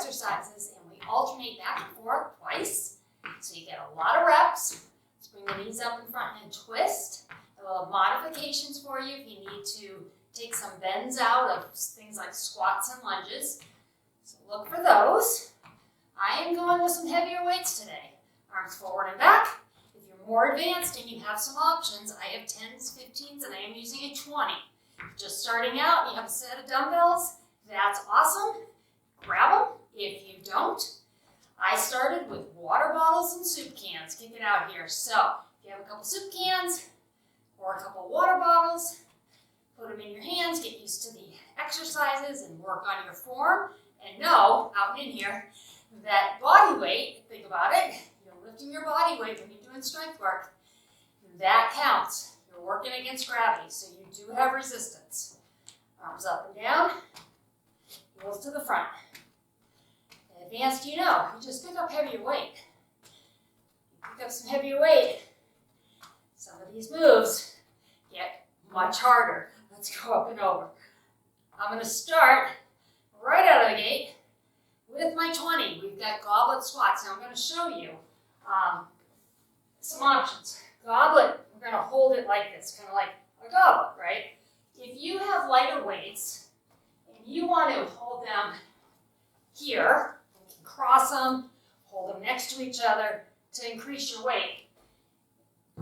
exercises, and we alternate back and forth twice. So you get a lot of reps. Let's bring the knees up in front and twist. We'll have modifications for you if you need to take some bends out of things like squats and lunges. So look for those. I am going with some heavier weights today. Arms forward and back. If you're more advanced and you have some options, I have 10s, 15s, and I am using a 20. Just starting out, and you have a set of dumbbells. That's awesome. Grab them. If you don't, I started with water bottles and soup cans. Kick it out here. So if you have a couple soup cans or a couple water bottles, put them in your hands, get used to the exercises and work on your form. And know, out in here, that body weight, think about it, you're lifting your body weight when you're doing strength work, that counts. You're working against gravity, so you do have resistance. Arms up and down, heels to the front. Advanced, you know, you just pick up heavier weight. You pick up some heavier weight, some of these moves get much harder. Let's go up and over. I'm going to start right out of the gate with my 20. We've got goblet squats. Now I'm going to show you some options. Goblet, we're going to hold it like this, kind of like a goblet, right? If you have lighter weights and you want to hold them here, you can cross them, hold them next to each other to increase your weight.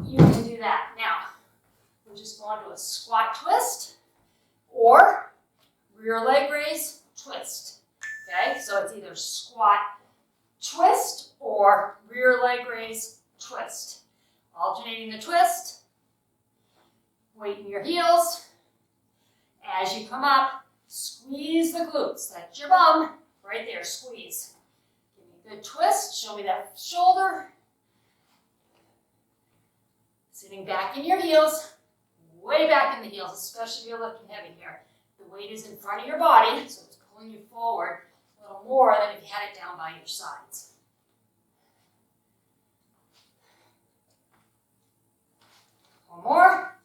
You can do that. Now, we'll just go into a squat twist or rear leg raise twist. Okay, so it's either squat twist or rear leg raise twist. Alternating the twist, weight in your heels. As you come up, squeeze the glutes. That's your bum. Right there, squeeze. Give me a good twist. Show me that shoulder. Sitting back in your heels. Way back in the heels, especially if you're lifting heavy here. The weight is in front of your body, so it's pulling you forward a little more than if you had it down by your sides. One more.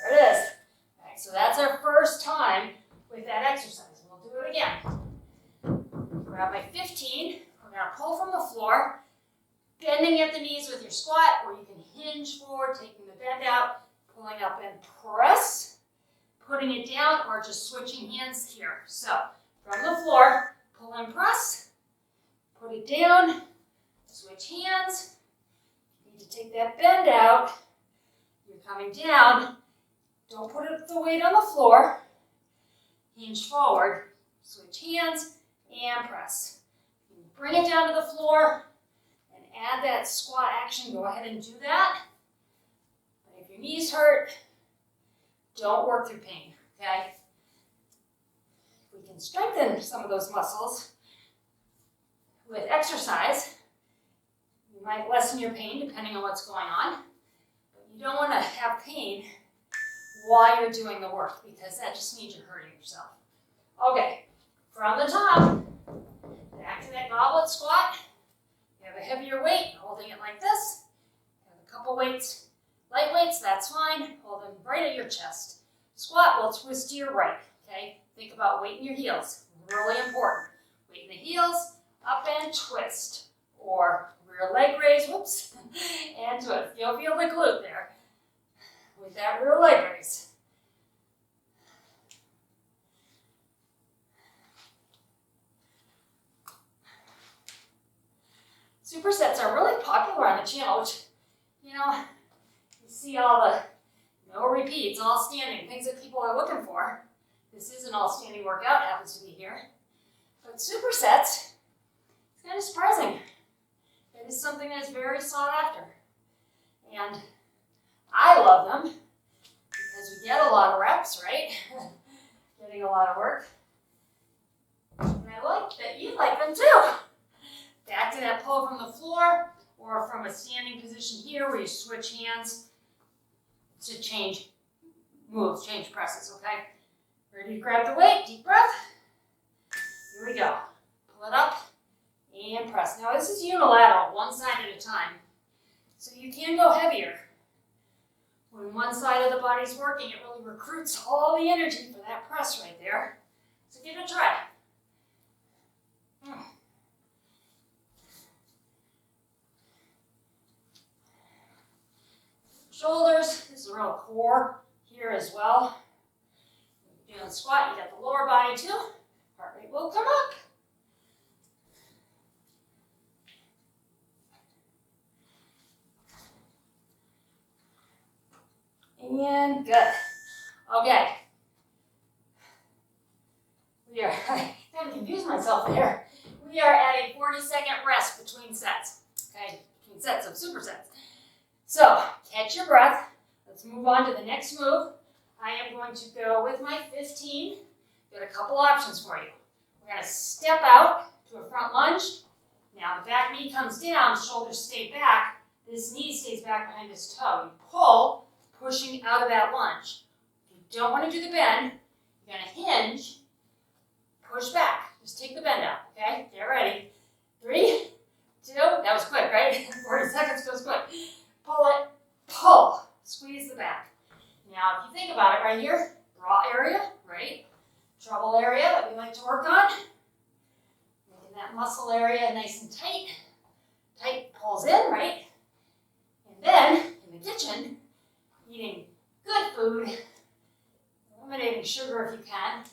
There it is. All right, so that's our first time with that exercise. We'll do it again. Grab my 15. We're going to pull from the floor, bending at the knees with your squat, or you can hinge forward, taking the bend out, pulling up and press, putting it down, or just switching hands here. So from the floor, pull and press, put it down, switch hands. You need to take that bend out. You're coming down. Don't put the weight on the floor. Hinge forward, switch hands, and press. You bring it down to the floor and add that squat action. Go ahead and do that. But if your knees hurt, don't work through pain, okay? We can strengthen some of those muscles with exercise. You might lessen your pain depending on what's going on. But you don't want to have pain while you're doing the work because that just means you're hurting yourself. Okay, from the top, back to that goblet squat. You have a heavier weight, holding it like this. You have a couple weights, light weights, that's fine. Hold them right at your chest. Squat, we'll twist to your right, okay? Think about weight in your heels, really important. Weight in the heels, up and twist. Or rear leg raise, whoops, and twist. You'll feel the glute there with that rear leg raise. Supersets are really popular on the channel, which, you know, you see all the no repeats, all standing, things that people are looking for. This is an all standing workout, happens to be here. But supersets, it's kind of surprising. It is something that is very sought after. And I love them because we get a lot of reps, right? Getting a lot of work. And I like that you like them too. Back to that pull from the floor or from a standing position here where you switch hands to change moves, change presses, okay? Ready to grab the weight, deep breath. Here we go. Pull it up and press. Now this is unilateral, one side at a time. So you can go heavier. When one side of the body's working, it really recruits all the energy for that press right there. So give it a try. a real core here as well. When you're doing a squat, you got the lower body too. Heart rate will come up. And good. Okay. We are, I kind of confused myself there. We are at a 40-second rest between sets. Okay, between sets of supersets. So, catch your breath. Let's move on to the next move. I am going to go with my 15. Got a couple options for you. We're going to step out to a front lunge. Now the back knee comes down, shoulders stay back. This knee stays back behind this toe. You pull, pushing out of that lunge. If you don't want to do the bend, you're going to hinge, push back. Just take the bend out, okay? Get ready. 3, 2, that was quick, right? 40 seconds goes quick. Pull it, pull, squeeze the back. Now, if you think about it right here, bra area, right? Trouble area that we like to work on. Making that muscle area nice and tight. Tight pulls in, right? And then, in the kitchen, eating good food, eliminating sugar if you can,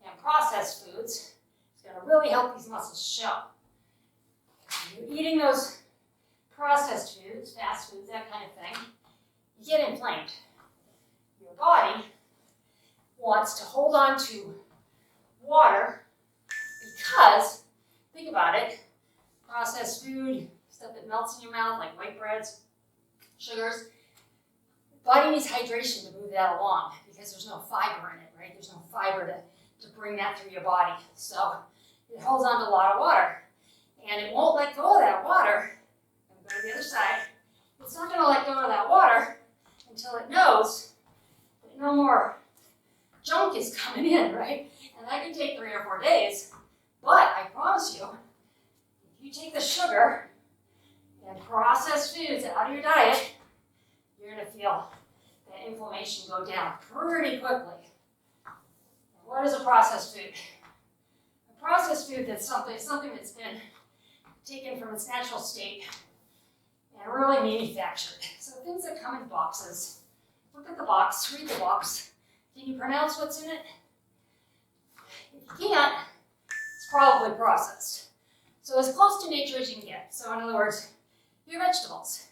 and processed foods, it's going to really help these muscles show. When you're eating those processed foods, fast foods, that kind of thing, you get inflamed. Your body wants to hold on to water because, think about it, processed food, stuff that melts in your mouth like white breads, sugars, the body needs hydration to move that along because there's no fiber in it, right? There's no fiber to bring that through your body. So it holds on to a lot of water. And it won't let go of that water. And go to the other side. It's not going to let go of that water until it knows that no more junk is coming in, right? And that can take 3 or 4 days. But I promise you, if you take the sugar and processed foods out of your diet, you're going to feel that inflammation go down pretty quickly. And what is a processed food? A processed food that's something that's been taken from its natural state and really manufactured. So things that come in boxes. Look at the box, read the box. Can you pronounce what's in it? If you can't, it's probably processed. So as close to nature as you can get. So in other words, your vegetables,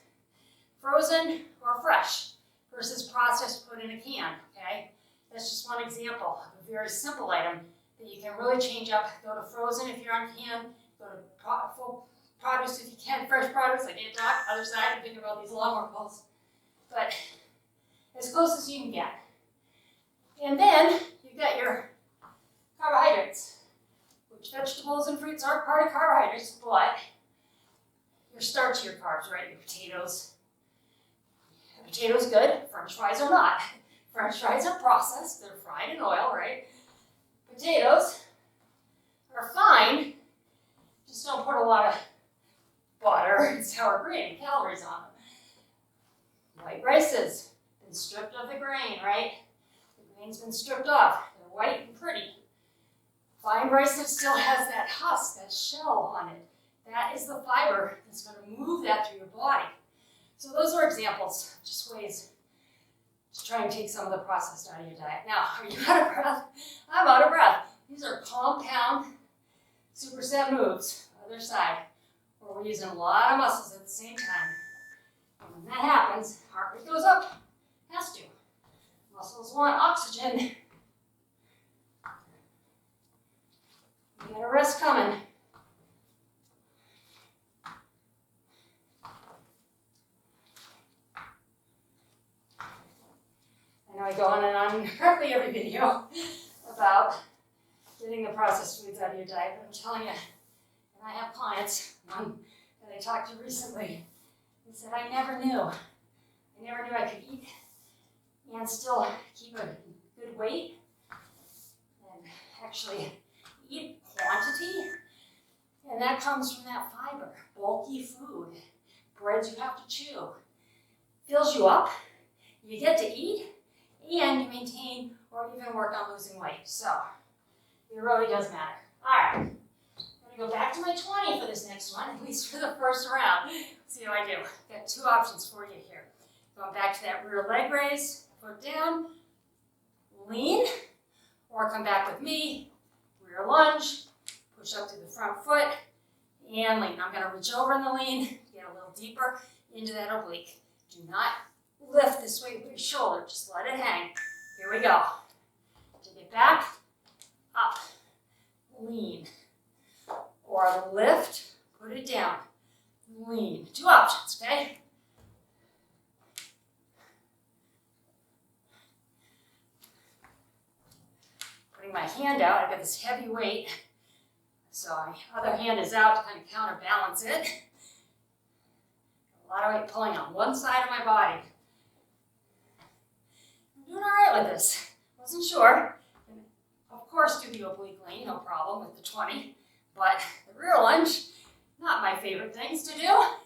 frozen or fresh versus processed put in a can, okay? That's just one example of a very simple item that you can really change up. Go to frozen if you're on can, go to full produce if you can, fresh produce, like a doc, other side, and think about these lawnmower poles. But as close as you can get. And then you've got your carbohydrates, which vegetables and fruits are part of carbohydrates, but your starchier carbs, right? Your potatoes. A potato's good, French fries are not. French fries are processed, they're fried in oil, right? Potatoes are fine, just don't put a lot of butter and sour cream and calories on them. White rices, been stripped of the grain, right? The grain's been stripped off. They're white and pretty. Fine rice that still has that husk, that shell on it. That is the fiber that's going to move that through your body. So those are examples, just ways to try and take some of the processed out of your diet. Now, are you out of breath? I'm out of breath. These are compound superset moves, other side, where we're using a lot of muscles at the same time. And when that happens, heart rate goes up. Has to. Muscles want oxygen. You got a rest coming. I know I go on and on practically every video about getting the processed foods out of your diet, but I'm telling you, and I have clients, one that I talked to recently, he said, I never knew I could eat and still keep a good weight and actually eat quantity. And that comes from that fiber, bulky food, breads you have to chew. Fills you up, you get to eat, and you maintain or even work on losing weight. So it really does matter. All right, I'm gonna go back to my 20 for this next one, at least for the first round. See how I do. Got 2 options for you here. Going back to that rear leg raise, foot down, lean, or come back with me, rear lunge, push up to the front foot, and lean. I'm gonna reach over in the lean, get a little deeper into that oblique. Do not lift this weight with your shoulder, just let it hang. Here we go. Take it back, up, lean, or lift, put it down, lean. 2 options, okay? Putting my hand out, I've got this heavy weight, so my other hand is out to kind of counterbalance it. A lot of weight pulling on one side of my body. I'm doing all right with this. Wasn't sure. And of course, do the oblique lean, no problem with the 20. But the rear lunge, not my favorite things to do. I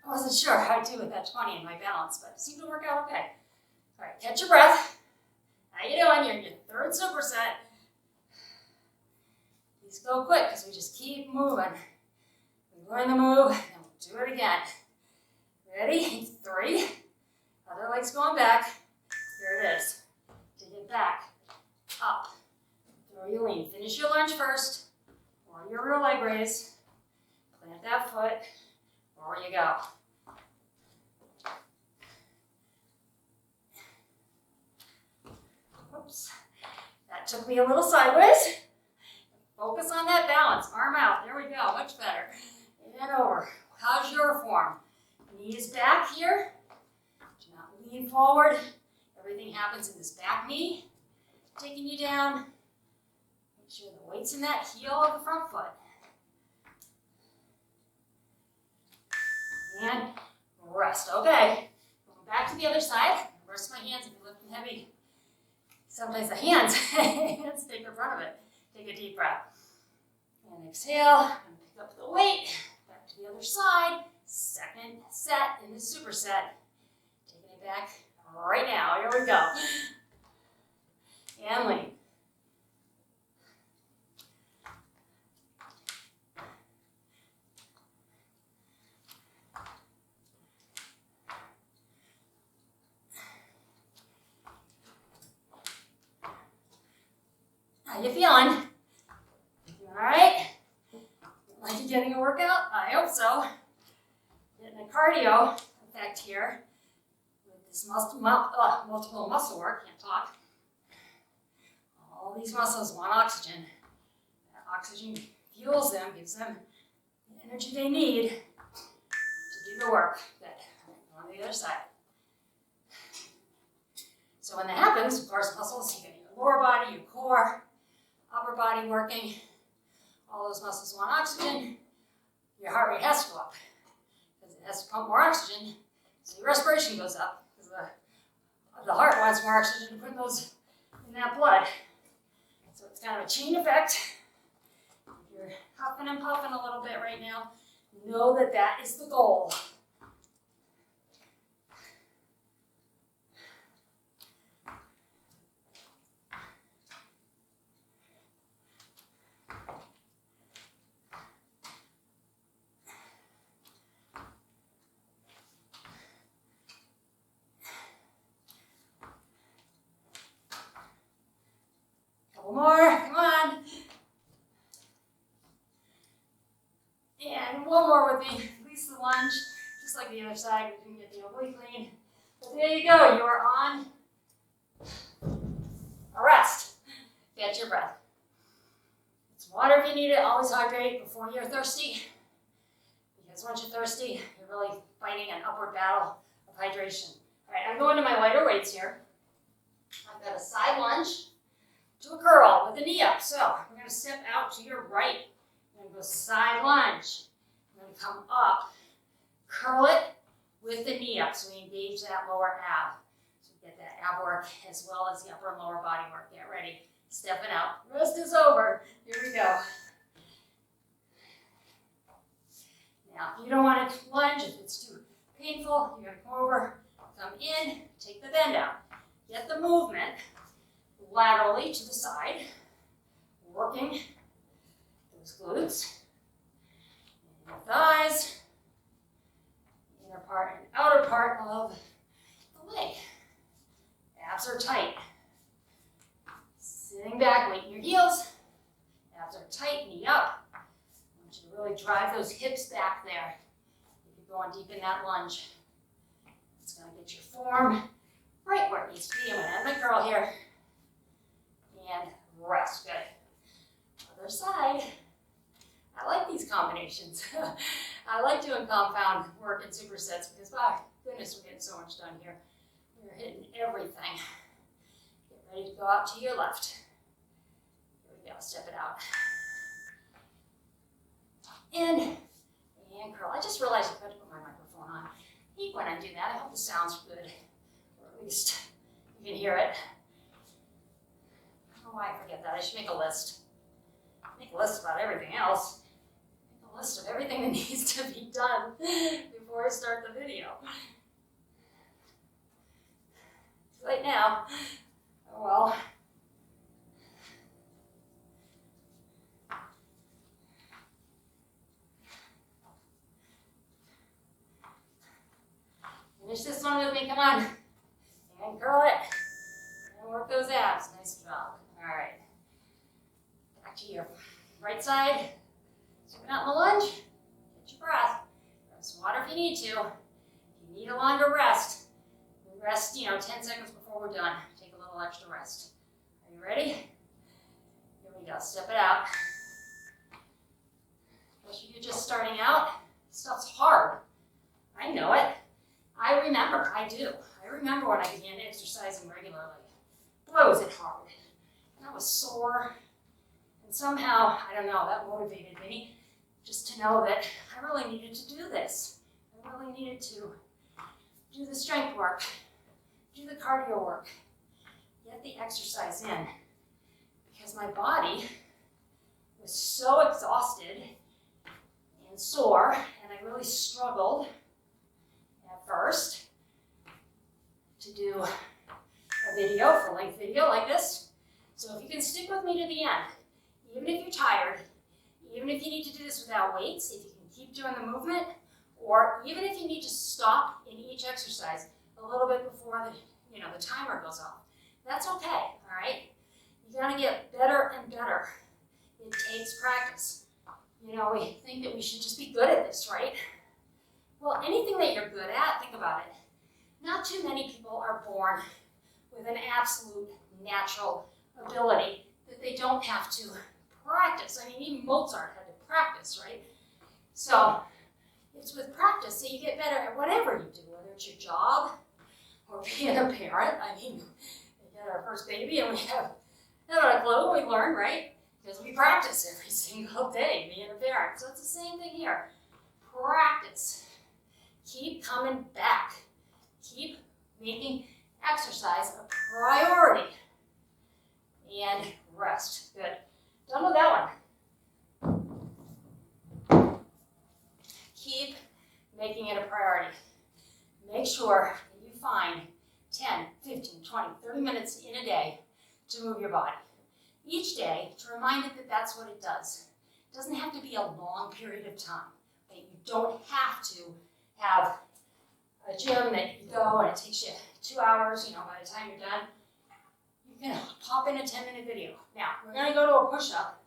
wasn't sure how to do with that 20 in my balance, but it seemed to work out okay. All right, catch your breath. How you doing? You're in your 3rd superset. These go quick because we just keep moving. We learn the move, and we'll do it again. Ready? 3. Other leg's going back. Here it is. Take it back, up. Throw your lean. Finish your lunge first, or your rear leg raise. Plant that foot. Forward you go. Oops. That took me a little sideways. Focus on that balance. Arm out. There we go. Much better. And over. How's your form? Knees back here. Do not lean forward. Everything happens in this back knee. Taking you down. Make sure the weight's in that heel of the front foot. And rest. Okay. Going back to the other side. Rest my hands if you're lifting heavy. Sometimes the hands take in front of it. Take a deep breath. And exhale. And pick up the weight. Back to the other side. 2nd set in the superset. Taking it back right now. Here we go. And lean. How you feeling? All right? Like you getting a workout? I hope so. Getting a cardio effect here with this multiple muscle work. Can't talk. All these muscles want oxygen. That oxygen fuels them, gives them the energy they need to do the work. Good. On the other side. So when that happens, of course, muscles, you get your lower body, your core, upper body working. All those muscles want oxygen. Your heart rate has to go up because it has to pump more oxygen. So your respiration goes up because the heart wants more oxygen to put those in that blood. So it's kind of a chain effect. If you're huffing and puffing a little bit right now, know that that is the goal. More, come on. And one more with me. Release the lunge, just like the other side. We didn't get the oblique lean. But there you go. You are on a rest. Catch your breath. It's water if you need it. Always hydrate before you're thirsty. Because once you're thirsty, you're really fighting an upward battle of hydration. All right, I'm going to my lighter weights here. I've got a side lunge to a curl with the knee up. So we're going to step out to your right. We're going to go side lunge. We're going to come up, curl it with the knee up. So we engage that lower ab. So we get that ab work as well as the upper and lower body work. Get ready. Stepping out. Rest is over. Here we go. Now, if you don't want to lunge, if it's too painful, you're going to come over, come in, take the bend out. Get the movement laterally to the side, working those glutes, inner thighs, inner part and outer part of Really drive those hips back there. You're going deep in that lunge. It's going to get your form right where it needs to be. I'm going to end my curl here. And rest. Good. Other side. I like these combinations. I like doing compound work in supersets because, my goodness, we're getting so much done here. We're hitting everything. Get ready to go out to your left. Here we go. Step it out. In and curl. I just realized I forgot to put my microphone on. I hate when I do that. I hope the sound's good, or at least you can hear it. I don't know why I forget that. I should make a list. Make a list about everything else. Make a list of everything that needs to be done before I start the video. Too late now. Oh well. Finish this one with me, come on. And curl it. And work those abs. Nice job. All right. Back to your right side. Swing out in the lunge. Get your breath. Grab some water if you need to. If you need a longer rest, rest, 10 seconds before we're done. Take a little extra rest. Are you ready? Here we go. Step it out. Especially if you're just starting out. Stuff's hard. I know it. I remember, I do. I remember when I began exercising regularly. Boy, was it hard. And I was sore. And somehow, I don't know, that motivated me just to know that I really needed to do this. I really needed to do the strength work, do the cardio work, get the exercise in. Because my body was so exhausted and sore, and I really struggled first to do a video, full-length video like this. So if you can stick with me to the end, even if you're tired, even if you need to do this without weights, if you can keep doing the movement, or even if you need to stop in each exercise a little bit before the timer goes off, that's okay, all right? You gotta get better and better. It takes practice. We think that we should just be good at this, right? Well, anything that you're good at, think about it. Not too many people are born with an absolute natural ability that they don't have to practice. I mean, even Mozart had to practice, right? So it's with practice that you get better at whatever you do, whether it's your job or being a parent. I mean, we get our first baby and we have not a clue, we learn, right? Because we practice every single day being a parent. So it's the same thing here. Practice. Keep coming back. Keep making exercise a priority. And rest. Good. Done with that one. Keep making it a priority. Make sure that you find 10, 15, 20, 30 minutes in a day to move your body. Each day to remind it that that's what it does. It doesn't have to be a long period of time. That you don't have to have a gym that you go and it takes you 2 hours, by the time you're done. You can pop in a 10-minute video. Now, we're going to go to a push-up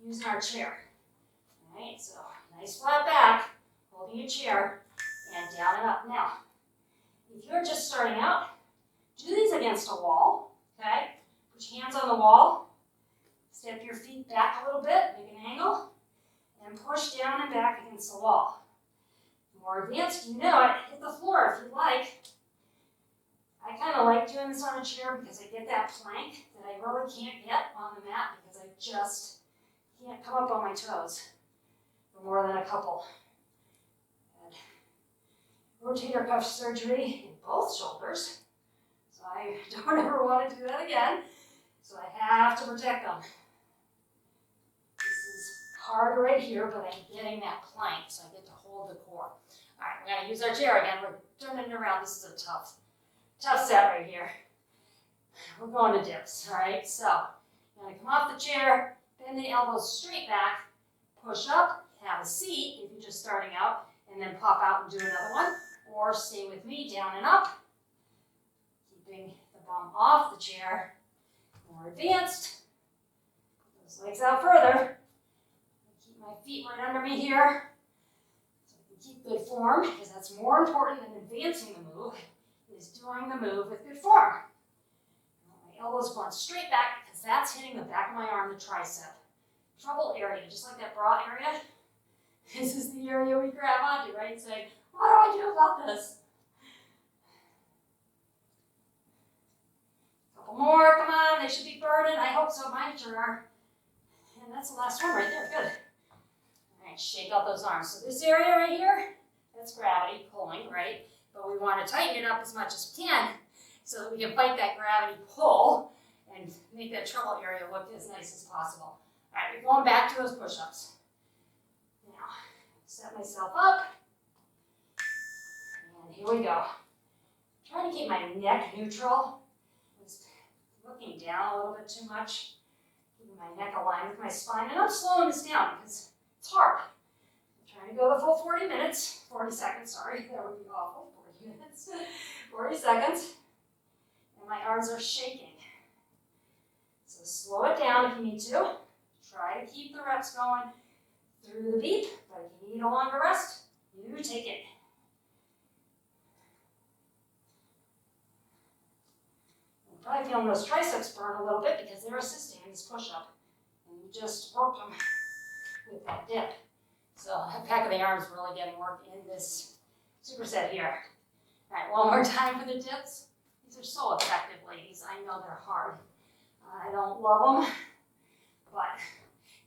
using our chair. All right, so nice flat back, holding your chair, and down and up. Now, if you're just starting out, do these against a wall, okay? Put your hands on the wall, step your feet back a little bit, make an angle, and push down and back against the wall. More advanced, hit the floor if you like. I kind of like doing this on a chair because I get that plank that I really can't get on the mat because I just can't come up on my toes for more than a couple. And rotator cuff surgery in both shoulders, so I don't ever want to do that again, so I have to protect them. This is hard right here, but I'm getting that plank, so I get to hold the core. All right, we're going to use our chair again. We're turning it around. This is a tough set right here. We're going to dips, all right? So, you're going to come off the chair, bend the elbows straight back, push up, have a seat if you're just starting out, and then pop out and do another one. Or stay with me, down and up, keeping the bum off the chair. More advanced. Put those legs out further. Keep My feet right under me here. So I can keep good form, because that's more important than advancing the move, is doing the move with good form. My elbows going straight back, because that's hitting the back of my arm, the tricep. Trouble area, just like that bra area. This is the area we grab onto, right? Say, what do I do about this? Couple more, come on, they should be burning. I hope so, mine sure are. And that's the last one right there, good. All right, shake out those arms. So this area right here, that's gravity pulling, right? But we want to tighten it up as much as we can so that we can fight that gravity pull and make that trouble area look as nice as possible. All right, we're going back to those push-ups. Now, set myself up. And here we go. Trying to keep my neck neutral. Just looking down a little bit too much. Keeping my neck aligned with my spine. And I'm slowing this down because it's hard. I'm trying to go the full 40 minutes. 40 seconds, sorry. That would be awful. 40 minutes. 40 seconds. And my arms are shaking. So slow it down if you need to. Try to keep the reps going through the beat, but if you need a longer rest, you take it. You're probably feeling those triceps burn a little bit because they're assisting in this push-up. And you just worked them with that dip. So the back of the arm is really getting work in this superset here. All right, one more time for the dips. These are so effective, ladies. I know they're hard. I don't love them, but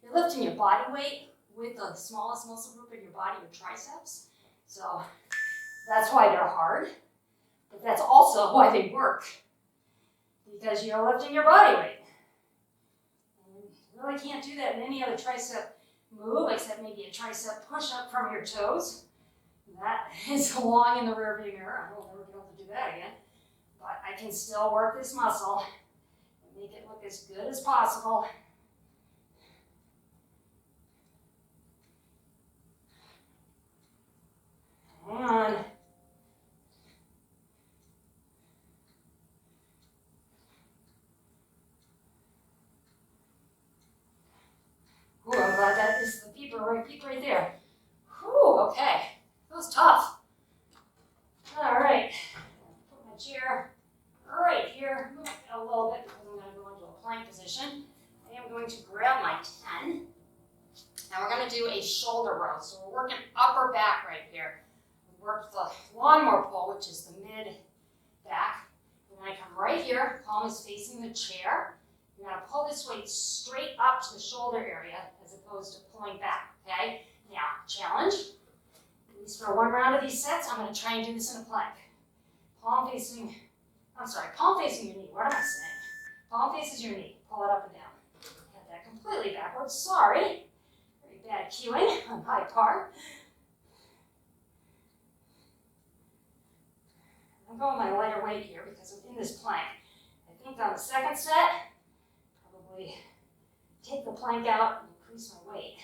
you're lifting your body weight with the smallest muscle group in your body, your triceps. So that's why they're hard, but that's also why they work, because you're lifting your body weight. And you really can't do that in any other tricep move, except maybe a tricep push-up from your toes. That is long in the rearview mirror. I will never be able to do that again. But I can still work this muscle and make it look as good as possible. Hang on. Ooh, I'm glad that is the peak right there. Whew, okay. That was tough. All right. Put my chair right here. Move it a little bit because I'm going to go into a plank position. I am going to grab my 10. And we're going to do a shoulder row. So we're working upper back right here. Work the lawnmower pull, which is the mid back. We're going to come right here, palm is facing the chair. You're going to pull this weight straight up to the shoulder area as opposed to pulling back, okay? Now, challenge. At least for one round of these sets, I'm going to try and do this in a plank. Palm facing your knee. What am I saying? Palm faces your knee. Pull it up and down. Got that completely backwards. Sorry. Very bad cueing on my part. I'm going my lighter weight here because I'm in this plank. I think on the second set, probably take the plank out and increase my weight.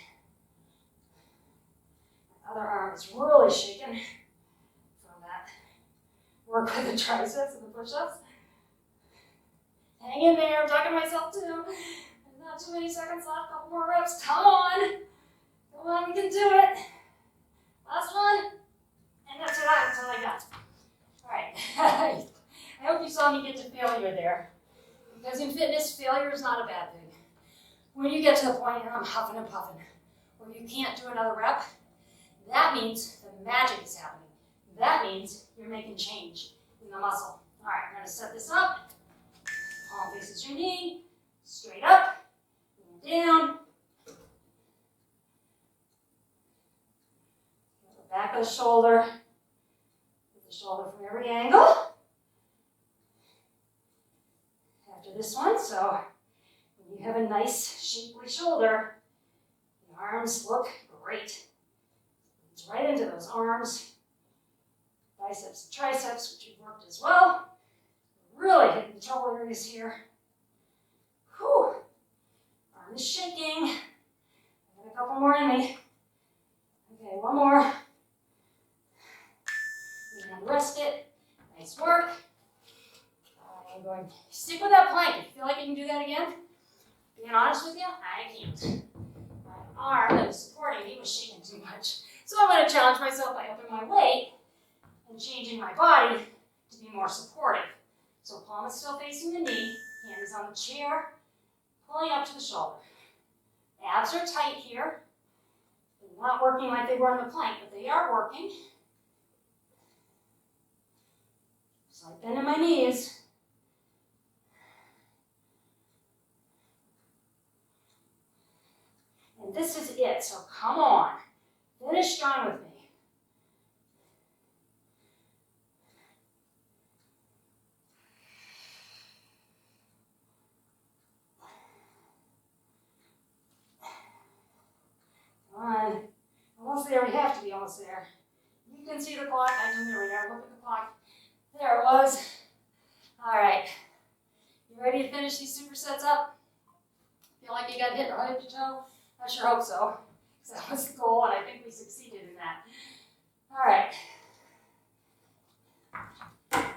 My other arm is really shaking from that work with the triceps and the push-ups. Hang in there, I'm talking to myself too. There's not too many seconds left, couple more reps. Come on, we can do it. Last one, and that's all I got. All right, I hope you saw me get to failure there. Because in fitness, failure is not a bad thing. When you get to the point where I'm huffing and puffing, where you can't do another rep, that means the magic is happening. That means you're making change in the muscle. All right, I'm going to set this up. Palm faces your knee, straight up, and down. The back of the shoulder. Shoulder from every angle. After this one, so when you have a nice shapely shoulder, the arms look great. It's right into those arms, biceps and triceps, which you've worked as well. Really hitting the trouble areas here. Whew. Arm is shaking. I got a couple more in me. Okay, one more. And rest it. Nice work. I'm going to stick with that plank. If you feel like you can do that again, being honest with you, I can't. My arm that is supporting to challenge myself by upping my weight and changing my body to be more supportive. So palm is still facing the knee, hand is on the chair, pulling up to the shoulder. Abs are tight here. They're not working like they were in the plank, but they are working. Slight bend in my knees. And this is it, so come on. Finish strong with me. Come on. Almost there, we have to be almost there. You can see the clock. I can there we are. Look at the clock. There it was. All right. You ready to finish these supersets up? Feel like you got hit right at your toe? I sure hope so. Because that was the goal, and I think we succeeded in that. All right.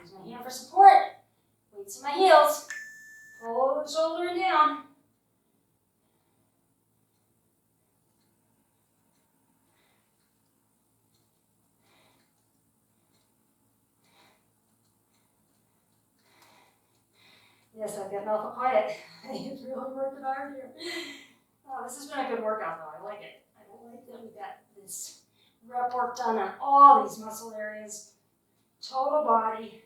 Use my hand for support. Weights in my heels. Pull the shoulder and down. Yes, I've gotten awful quiet. It's really working hard here. Oh, this has been a good workout though. I like it. I like that we got this rep work done on all these muscle areas. Total body.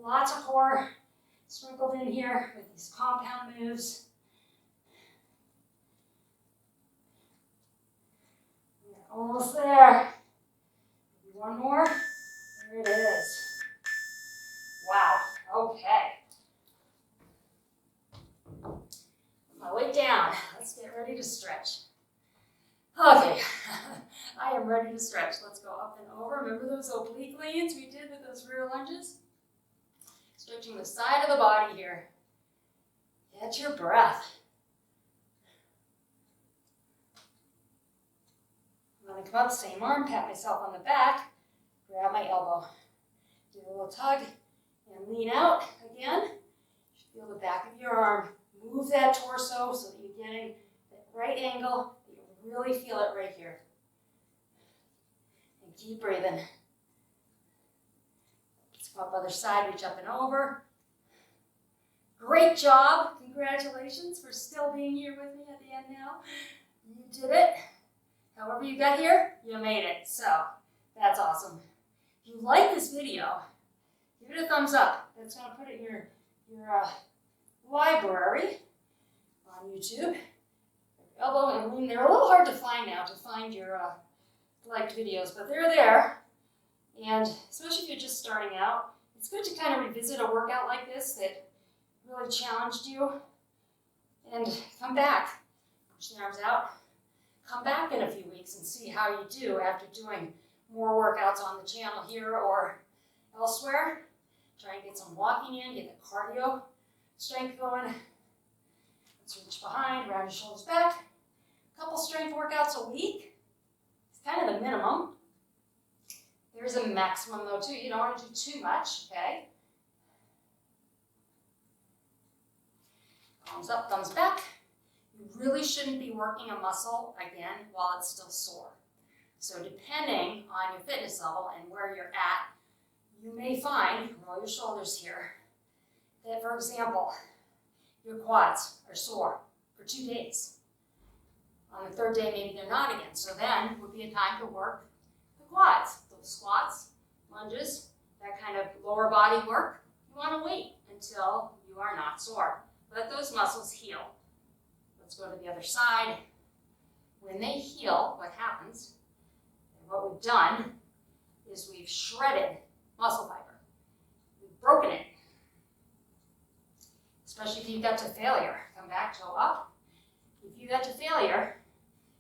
Lots of core sprinkled in here with these compound moves. We're almost there. Maybe one more. There it is. Wow. Okay. My weight down. Let's get ready to stretch. Okay, I am ready to stretch. Let's go up and over. Remember those oblique leans we did with those rear lunges? Stretching the side of the body here. Catch your breath. I'm going to come up, same arm, pat myself on the back, grab my elbow. Do a little tug and lean out again. Feel the back of your arm. Move that torso so that you're getting that right angle, that you really feel it right here. And keep breathing. Let's come up other side, reach up and over. Great job. Congratulations for still being here with me at the end now. You did it. However you got here, you made it. So, that's awesome. If you like this video, give it a thumbs up. That's going to put it in your library on YouTube. Elbow and lean. They're a little hard to find now, to find your liked videos, but they're there. And especially if you're just starting out, it's good to kind of revisit a workout like this that really challenged you and come back. Push the arms out. Come back in a few weeks and see how you do after doing more workouts on the channel here or elsewhere. Try and get some walking in, get the cardio strength going. Let's reach behind, round your shoulders back. A couple strength workouts a week. It's kind of the minimum. There's a maximum though too. You don't want to do too much, okay? Thumbs up, thumbs back. You really shouldn't be working a muscle again while it's still sore. So depending on your fitness level and where you're at, you may find, roll your shoulders here, that, for example, your quads are sore for 2 days. On the third day, maybe they're not again. So then would be a time to work the quads. Those squats, lunges, that kind of lower body work, you want to wait until you are not sore. Let those muscles heal. Let's go to the other side. When they heal, what happens, and what we've done, is we've shredded muscle fiber. We've broken it. Especially if you got to failure. Come back, toe up. If you got to failure,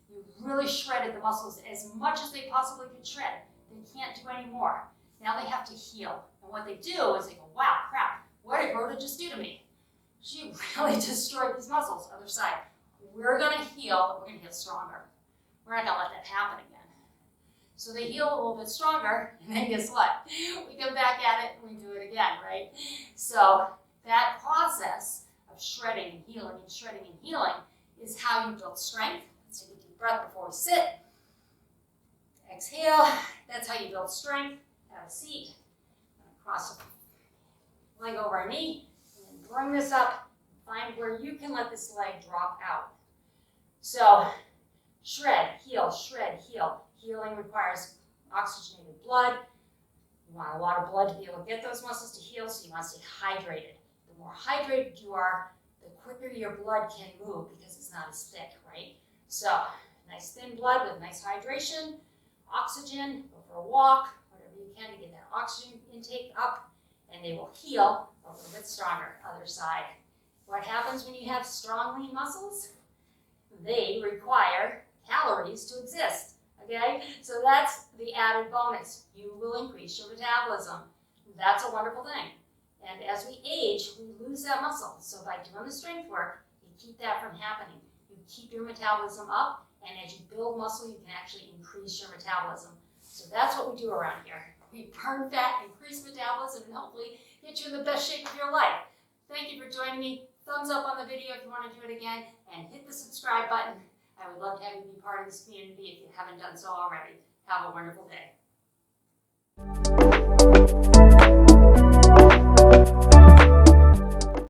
you really shredded the muscles as much as they possibly could shred. They can't do any more. Now they have to heal. And what they do is they go, wow, crap, what did Rhoda just do to me? She really destroyed these muscles. Other side. We're going to heal, but we're going to heal stronger. We're not going to let that happen again. So they heal a little bit stronger, and then guess what? We come back at it and we do it again, right? So that process of shredding and healing is how you build strength. Let's take a deep breath before we sit. Exhale. That's how you build strength. Have a seat. Cross the leg over a knee. And then bring this up. Find where you can let this leg drop out. So, shred, heal, shred, heal. Healing requires oxygenated blood. You want a lot of blood to be able to get those muscles to heal, so you want to stay hydrated. The more hydrated you are, the quicker your blood can move because it's not as thick, right? So, nice thin blood with nice hydration, oxygen, go for a walk, whatever you can to get that oxygen intake up, and they will heal a little bit stronger. Other side. What happens when you have strong lean muscles? They require calories to exist, okay? So that's the added bonus. You will increase your metabolism. That's a wonderful thing. And as we age, we lose that muscle. So by doing the strength work, you keep that from happening. You keep your metabolism up, and as you build muscle, you can actually increase your metabolism. So that's what we do around here. We burn fat, increase metabolism, and hopefully get you in the best shape of your life. Thank you for joining me. Thumbs up on the video if you want to do it again, and hit the subscribe button. I would love to have you be part of this community if you haven't done so already. Have a wonderful day.